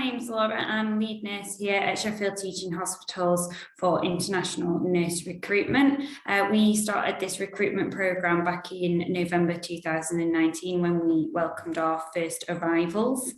name's Laura. I'm lead nurse here at Sheffield Teaching Hospitals for international nurse recruitment. We started this recruitment programme back in November 2019 when we welcomed our first arrivals.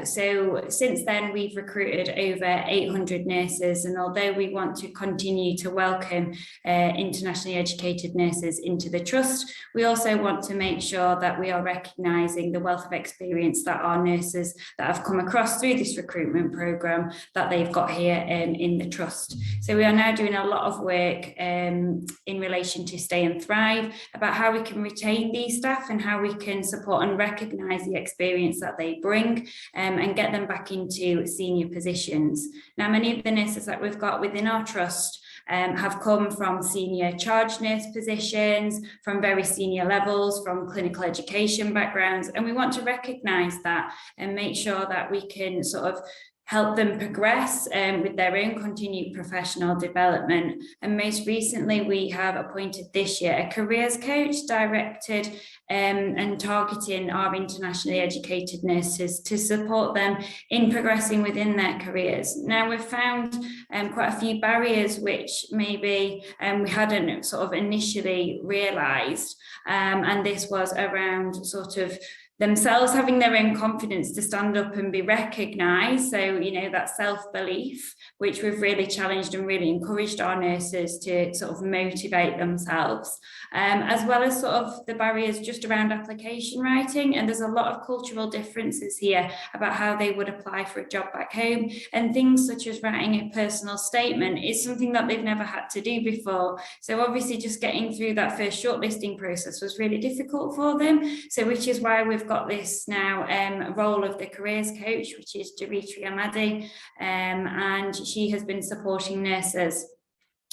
So since then we've recruited over 800 nurses, and although we want to continue to welcome internationally educated nurses into the trust, we also want to make sure that we are recognising the wealth of experience that our nurses that have come across through this recruitment programme that they've got here in the trust. So we are now doing a lot of work in relation to Stay and Thrive, about how we can retain these staff and how we can support and recognise the experience that they bring and get them back into senior positions. Now, many of the nurses that we've got within our trust have come from senior charge nurse positions, from very senior levels, from clinical education backgrounds, and we want to recognise that and make sure that we can sort of help them progress with their own continued professional development. And most recently, we have appointed this year a careers coach directed and targeting our internationally educated nurses to support them in progressing within their careers. Now, we've found quite a few barriers which maybe we hadn't sort of initially realised, and this was around sort of themselves having their own confidence to stand up and be recognised. So, you know, that self-belief, which we've really challenged and really encouraged our nurses to sort of motivate themselves, as well as sort of the barriers just around application writing. And there's a lot of cultural differences here about how they would apply for a job back home. And things such as writing a personal statement is something that they've never had to do before. So obviously just getting through that first shortlisting process was really difficult for them. So which is why we've got this now role of the careers coach, which is Dimitri Amadi, and she has been supporting nurses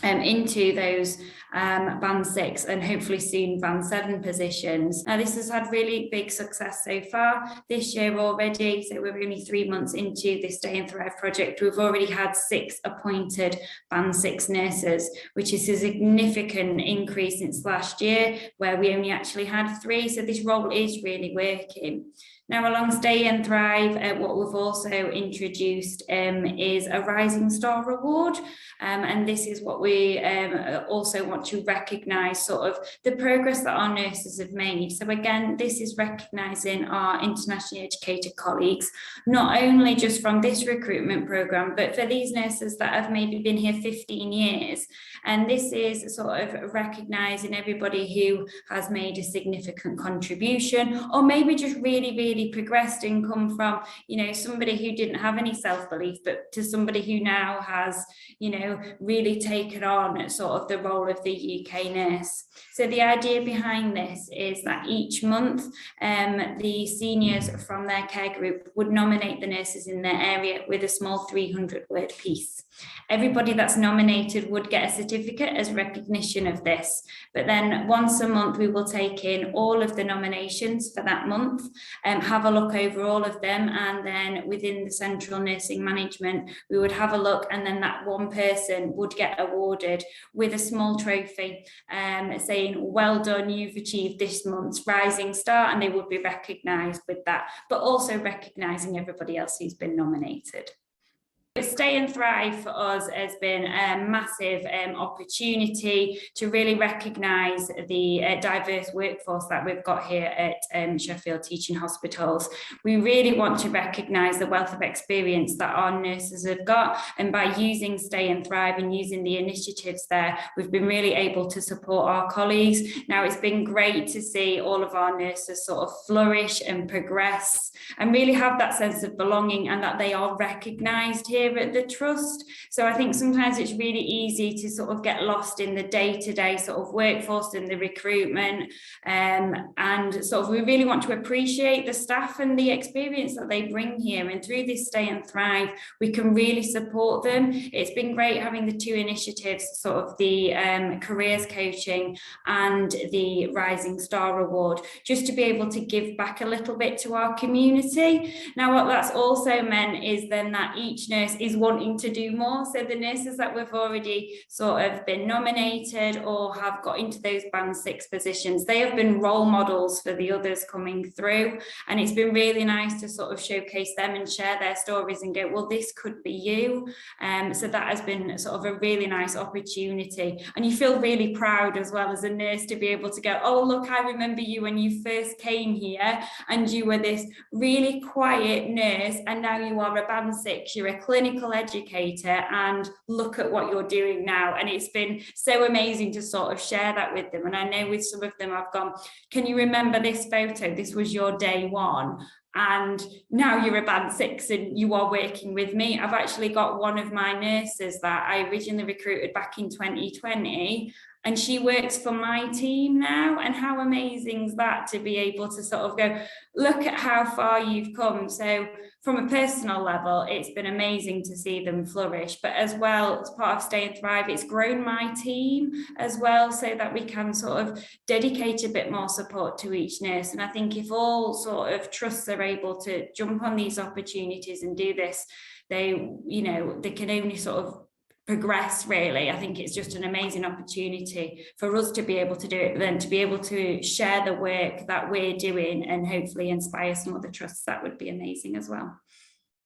into those band 6 and hopefully soon band 7 positions. Now, this has had really big success so far this year already. So we're only 3 months into this Stay and Thrive project. We've already had 6 appointed band 6 nurses, which is a significant increase since last year, where we only actually had 3. So this role is really working. Now, along Stay and Thrive, what we've also introduced is a Rising Star Award, and this is what we also want to recognise sort of the progress that our nurses have made. So again, this is recognising our internationally educated colleagues, not only just from this recruitment programme, but for these nurses that have maybe been here 15 years. And this is sort of recognising everybody who has made a significant contribution, or maybe just really progressed and come from, you know, somebody who didn't have any self-belief, but to somebody who now has, you know, really taken on sort of the role of the UK nurse. So the idea behind this is that each month the seniors from their care group would nominate the nurses in their area with a small 300-word piece. Everybody that's nominated would get a certificate as recognition of this, but then once a month we will take in all of the nominations for that month, have a look over all of them, and then within the central nursing management we would have a look, and then that one person would get awarded with a small trophy saying, well done, you've achieved this month's Rising Star, and they would be recognised with that, but also recognising everybody else who's been nominated. Stay and Thrive for us has been a massive opportunity to really recognise the diverse workforce that we've got here at Sheffield Teaching Hospitals. We really want to recognise the wealth of experience that our nurses have got, and by using Stay and Thrive and using the initiatives there, we've been really able to support our colleagues. Now, it's been great to see all of our nurses sort of flourish and progress and really have that sense of belonging, and that they are recognised here at the trust. So I think sometimes it's really easy to sort of get lost in the day-to-day sort of workforce and the recruitment, and sort of we really want to appreciate the staff and the experience that they bring here, and through this Stay and Thrive we can really support them. It's been great having the 2 initiatives, sort of the careers coaching and the Rising Star Award, just to be able to give back a little bit to our community. Now, what that's also meant is then that each nurse nurse is wanting to do more. So the nurses that we've already sort of been nominated or have got into those band 6 positions, they have been role models for the others coming through. And it's been really nice to sort of showcase them and share their stories and go, well, this could be you. So that has been sort of a really nice opportunity. And you feel really proud as well as a nurse to be able to go, oh, look, I remember you when you first came here and you were this really quiet nurse and now you are a band 6, you're a clinical educator, and look at what you're doing now. And it's been so amazing to sort of share that with them. And I know with some of them I've gone, can you remember this photo? This was your day 1. And now you're a band 6 and you are working with me. I've actually got one of my nurses that I originally recruited back in 2020, and she works for my team now. And how amazing is that, to be able to sort of go, look at how far you've come. So from a personal level, it's been amazing to see them flourish, but as well, as part of Stay and Thrive, it's grown my team as well, so that we can sort of dedicate a bit more support to each nurse. And I think if all sort of trusts are able to jump on these opportunities and do this, they can only sort of progress, really. I think it's just an amazing opportunity for us to be able to do it, but then to be able to share the work that we're doing and hopefully inspire some other trusts. That would be amazing as well.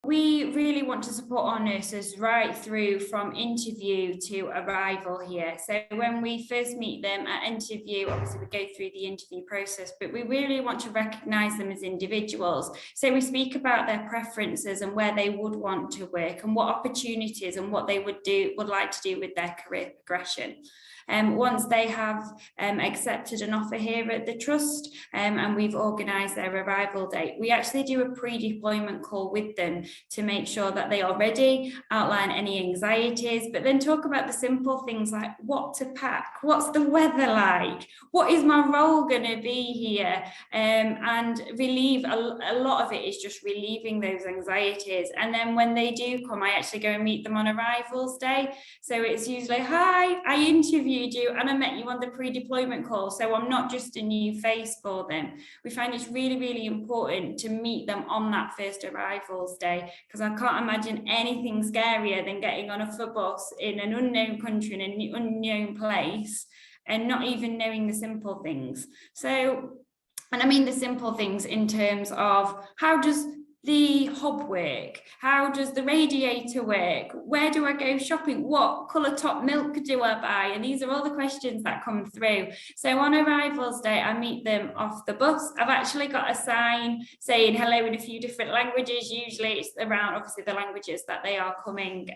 We really want to support our nurses right through from interview to arrival here. So when we first meet them at interview, obviously we go through the interview process, but we really want to recognise them as individuals. So we speak about their preferences and where they would want to work and what opportunities and what they would like to do with their career progression. Once they have accepted an offer here at the trust and we've organised their arrival date, we actually do a pre-deployment call with them to make sure that they are ready, outline any anxieties, but then talk about the simple things like what to pack, what's the weather like, what is my role going to be here, and relieve, a lot of it is just relieving those anxieties. And then when they do come, I actually go and meet them on arrivals day. So it's usually, hi, I interviewed you and I met you on the pre-deployment call, so I'm not just a new face for them. We find it's really, really important to meet them on that first arrivals day, because I can't imagine anything scarier than getting on a bus in an unknown country, in an unknown place, and not even knowing the simple things. So, and I mean the simple things in terms of, how does the hob work? How does the radiator work? Where do I go shopping? What colour top milk do I buy? And these are all the questions that come through. So on arrivals day, I meet them off the bus. I've actually got a sign saying hello in a few different languages. Usually it's around, obviously, the languages that they are coming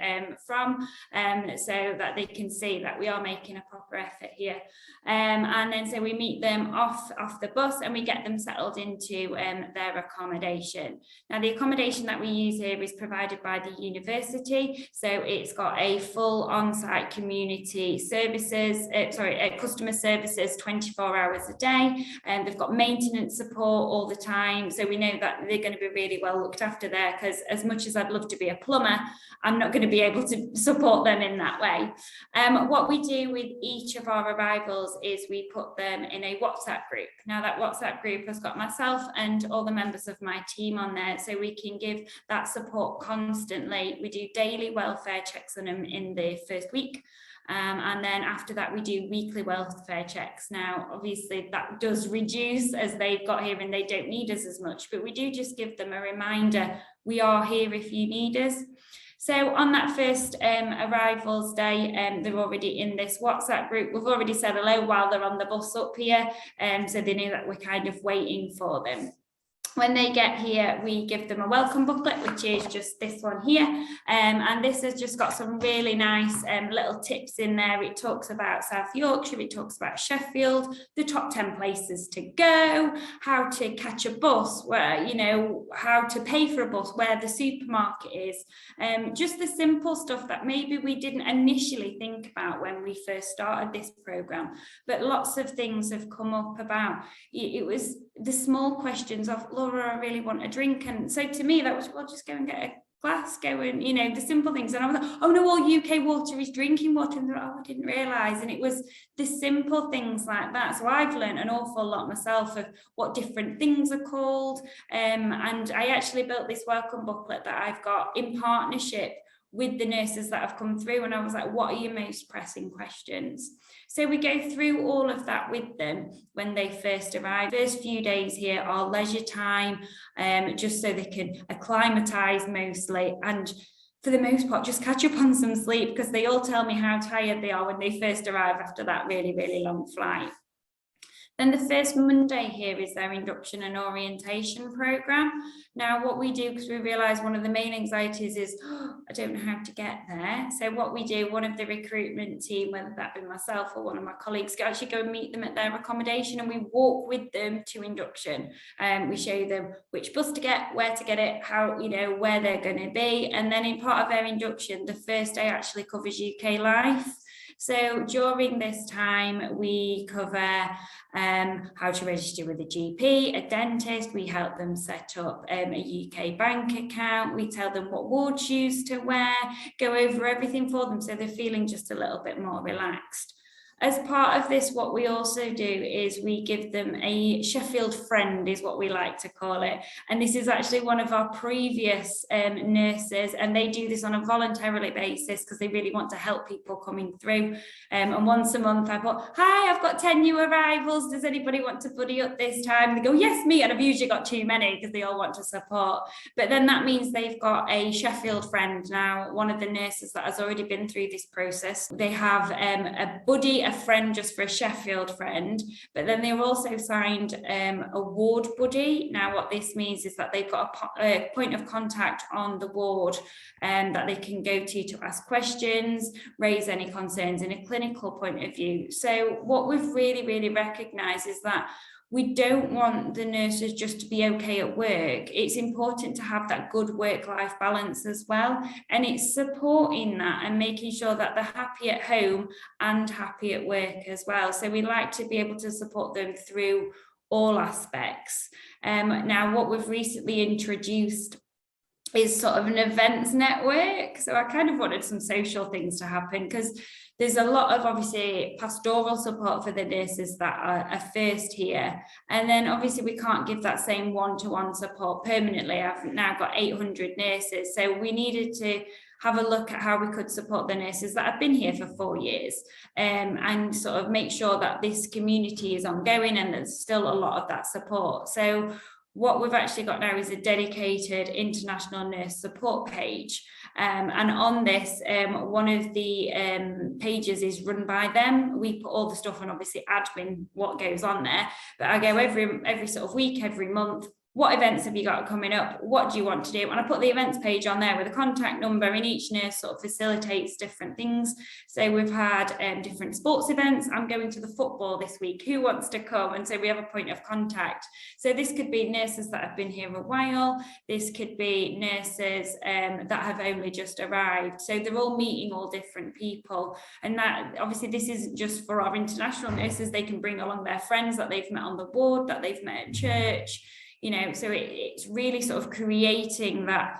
from, so that they can see that we are making a proper effort here. And then so we meet them off the bus and we get them settled into their accommodation. Now, the accommodation that we use here is provided by the university, so it's got a full on-site community services, customer services 24 hours a day, and they've got maintenance support all the time, so we know that they're going to be really well looked after there, because as much as I'd love to be a plumber, I'm not going to be able to support them in that way. What we do with each of our arrivals is we put them in a WhatsApp group. Now, that WhatsApp group has got myself and all the members of my team on there, so we can give that support constantly. We do daily welfare checks on them in the first week. And then after that, we do weekly welfare checks. Now, obviously, that does reduce as they've got here and they don't need us as much, but we do just give them a reminder, we are here if you need us. So on that first arrivals day, they're already in this WhatsApp group. We've already said hello while they're on the bus up here, so they know that we're kind of waiting for them. When they get here, we give them a welcome booklet, which is just this one here. And this has just got some really nice little tips in there. It talks about South Yorkshire, it talks about Sheffield, the top 10 places to go, how to catch a bus, where, how to pay for a bus, where the supermarket is. Just the simple stuff that maybe we didn't initially think about when we first started this programme. But lots of things have come up about, it was the small questions of, Laura, I really want a drink. And so to me, that was, well, just go and get a glass, go and, the simple things. And I was like, oh no, all UK water is drinking water. And they're like, oh, I didn't realise. And it was the simple things like that. So I've learned an awful lot myself of what different things are called. And I actually built this welcome booklet that I've got in partnership with the nurses that have come through, and I was like, what are your most pressing questions? So we go through all of that with them when they first arrive. First few days here are leisure time, just so they can acclimatise mostly, and for the most part just catch up on some sleep, because they all tell me how tired they are when they first arrive after that really, really long flight. Then the first Monday here is their induction and orientation programme. Now what we do, because we realise one of the main anxieties is, I don't know how to get there. So what we do, one of the recruitment team, whether that be myself or one of my colleagues, actually go and meet them at their accommodation, and we walk with them to induction. We show them which bus to get, where to get it, how, where they're going to be. And then in part of their induction, the first day actually covers UK life. So during this time, we cover how to register with a GP, a dentist. We help them set up a UK bank account. We tell them what ward shoes to wear, go over everything for them so they're feeling just a little bit more relaxed. As part of this, what we also do is we give them a Sheffield friend, is what we like to call it. And this is actually one of our previous nurses, and they do this on a voluntarily basis because they really want to help people coming through. And once a month I thought, hi, I've got 10 new arrivals. Does anybody want to buddy up this time? They go, yes, me. And I've usually got too many because they all want to support. But then that means they've got a Sheffield friend now, one of the nurses that has already been through this process. They have a buddy, a friend just for a Sheffield friend, but then they've also signed a ward buddy. Now what this means is that they've got a point of contact on the ward that they can go to ask questions, raise any concerns in a clinical point of view. So what we've really, really recognised is that we don't want the nurses just to be okay at work. It's important to have that good work-life balance as well. And it's supporting that and making sure that they're happy at home and happy at work as well. So we like to be able to support them through all aspects. Now, what we've recently introduced is sort of an events network. So I kind of wanted some social things to happen, because there's a lot of obviously pastoral support for the nurses that are first here. And then obviously we can't give that same one-to-one support permanently. I've now got 800 nurses. So we needed to have a look at how we could support the nurses that have been here for 4 years, and sort of make sure that this community is ongoing and there's still a lot of that support. So what we've actually got now is a dedicated international nurse support page. And on this, one of the pages is run by them. We put all the stuff on, obviously admin, what goes on there, but I go every sort of week, every month, what events have you got coming up? What do you want to do? And I put the events page on there with a contact number, and each nurse sort of facilitates different things. So we've had different sports events. I'm going to the football this week. Who wants to come? And so we have a point of contact. So this could be nurses that have been here a while. This could be nurses that have only just arrived. So they're all meeting all different people. And that obviously this isn't just for our international nurses. They can bring along their friends that they've met on the ward, that they've met at church. So it's really sort of creating that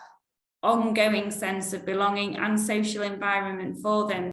ongoing sense of belonging and social environment for them.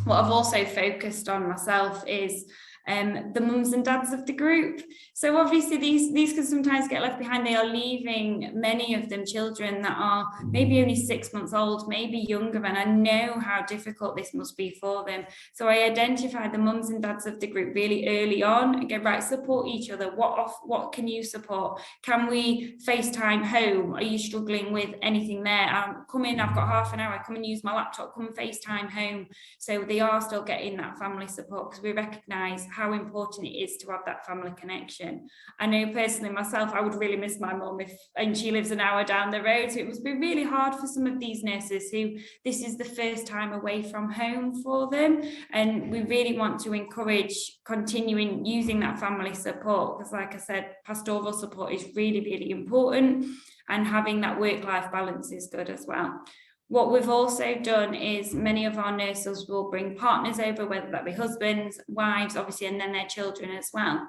What I've also focused on myself is the mums and dads of the group. So obviously these can sometimes get left behind. They are leaving, many of them, children that are maybe only 6 months old, maybe younger, and I know how difficult this must be for them. So I identified the mums and dads of the group really early on and go, right, support each other. What can you support? Can we FaceTime home? Are you struggling with anything there? Come in, I've got half an hour, come and use my laptop, come and FaceTime home. So they are still getting that family support, because we recognise how important it is to have that family connection. I know personally myself, I would really miss my mum and she lives an hour down the road. So it must be really hard for some of these nurses who this is the first time away from home for them. And we really want to encourage continuing using that family support, because like I said, pastoral support is really, really important, and having that work-life balance is good as well. What we've also done is many of our nurses will bring partners over, whether that be husbands, wives, obviously, and then their children as well.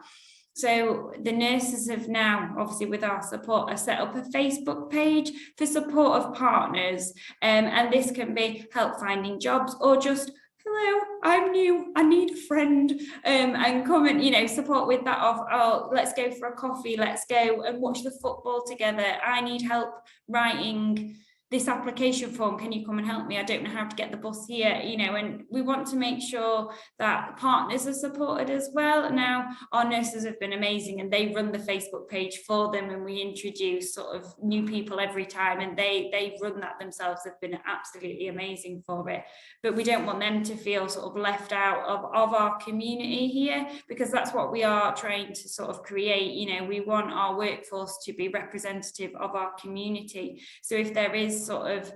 So the nurses have now, obviously with our support, have set up a Facebook page for support of partners. And this can be help finding jobs, or just, hello, I'm new, I need a friend, and come and, support with that of, oh, let's go for a coffee, let's go and watch the football together. I need help writing this application form, can you come and help me? I don't know how to get the bus here, you know, and we want to make sure that partners are supported as well. Now, our nurses have been amazing, and they run the Facebook page for them, and we introduce sort of new people every time, and they run that themselves. They've been absolutely amazing for it. But we don't want them to feel sort of left out of our community here, because that's what we are trying to sort of create. You know, we want our workforce to be representative of our community. So if there is sort of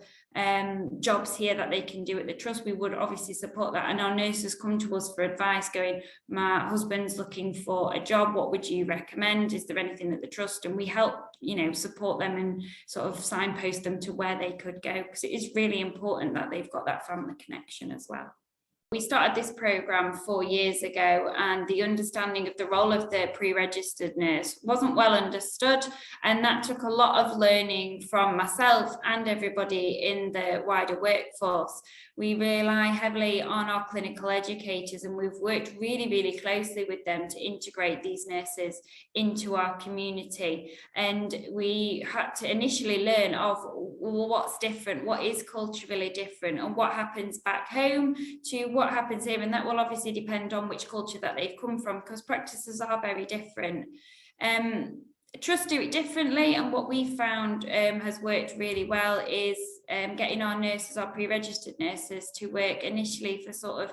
jobs here that they can do at the trust, we would obviously support that. And our nurses come to us for advice, going, my husband's looking for a job, what would you recommend? Is there anything at the trust? And we help, you know, support them and sort of signpost them to where they could go, because it is really important that they've got that family connection as well. We started this programme 4 years ago, and the understanding of the role of the pre-registered nurse wasn't well understood, and that took a lot of learning from myself and everybody in the wider workforce. We rely heavily on our clinical educators, and we've worked really, really closely with them to integrate these nurses into our community. And we had to initially learn of, well, what's different, what is culturally different, and what happens back home to what happens here. And that will obviously depend on which culture that they've come from, because practices are very different. Trusts do it differently, and what we found has worked really well is getting our nurses, our pre-registered nurses, to work initially for sort of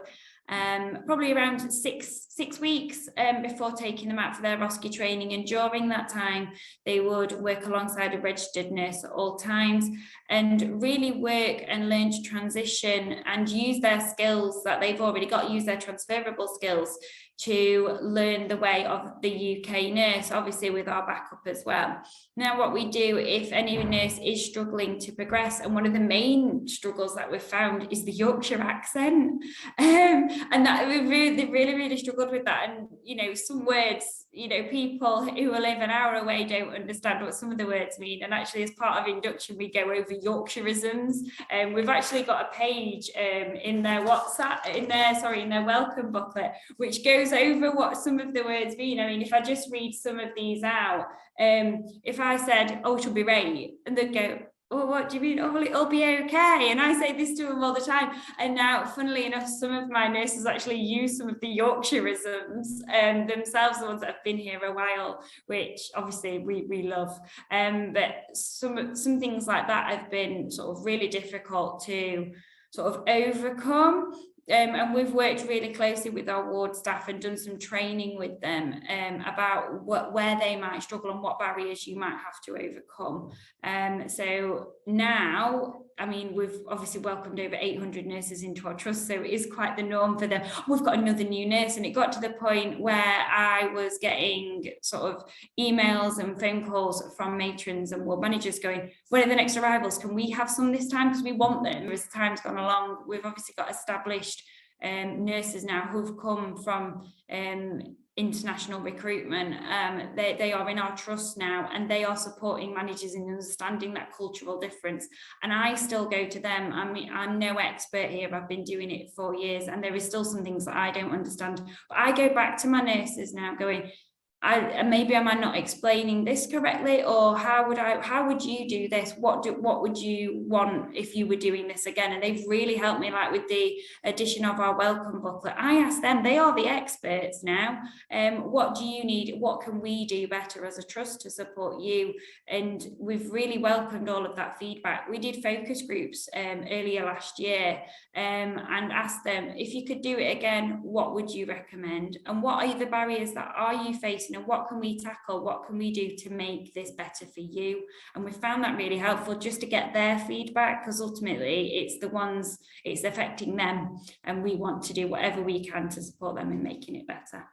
probably around six weeks before taking them out for their ROSCE training. And during that time, they would work alongside a registered nurse at all times, and really work and learn to transition and use their skills that they've already got, use their transferable skills to learn the way of the UK nurse, obviously with our backup as well. Now, what we do if any nurse is struggling to progress, and one of the main struggles that we've found is the Yorkshire accent, and that we really struggled with that. And, you know, some words, you know, people who live an hour away don't understand what some of the words mean. And actually, as part of induction, we go over Yorkshireisms. And we've actually got a page in their in their welcome booklet, which goes over what some of the words mean. I mean, if I just read some of these out, if I said, oh, she'll be right, and they'd go, oh, what do you mean? Oh, well, it'll be okay. And I say this to them all the time. And now, funnily enough, some of my nurses actually use some of the Yorkshireisms themselves, the ones that have been here a while, which obviously we love. But some things like that have been sort of really difficult to sort of overcome. And we've worked really closely with our ward staff and done some training with them about where they might struggle and what barriers you might have to overcome. So now, I mean, we've obviously welcomed over 800 nurses into our trust, so it is quite the norm for them. We've got another new nurse, and it got to the point where I was getting sort of emails and phone calls from matrons and ward managers going, when are the next arrivals? Can we have some this time? Because we want them. As time's gone along, we've obviously got established nurses now who've come from international recruitment. They are in our trust now, and they are supporting managers in understanding that cultural difference. And I still go to them. I mean, I'm no expert here. I've been doing it for years, and there is still some things that I don't understand. But I go back to my nurses now going, maybe am I not explaining this correctly, or how would you do this? What would you want if you were doing this again? And they've really helped me, like with the addition of our welcome booklet. I asked them, they are the experts now. What do you need? What can we do better as a trust to support you? And we've really welcomed all of that feedback. We did focus groups earlier last year and asked them, if you could do it again, what would you recommend? And what are the barriers that are you facing? And what can we tackle? What can we do to make this better for you? And we found that really helpful, just to get their feedback, because ultimately it's affecting them, and we want to do whatever we can to support them in making it better.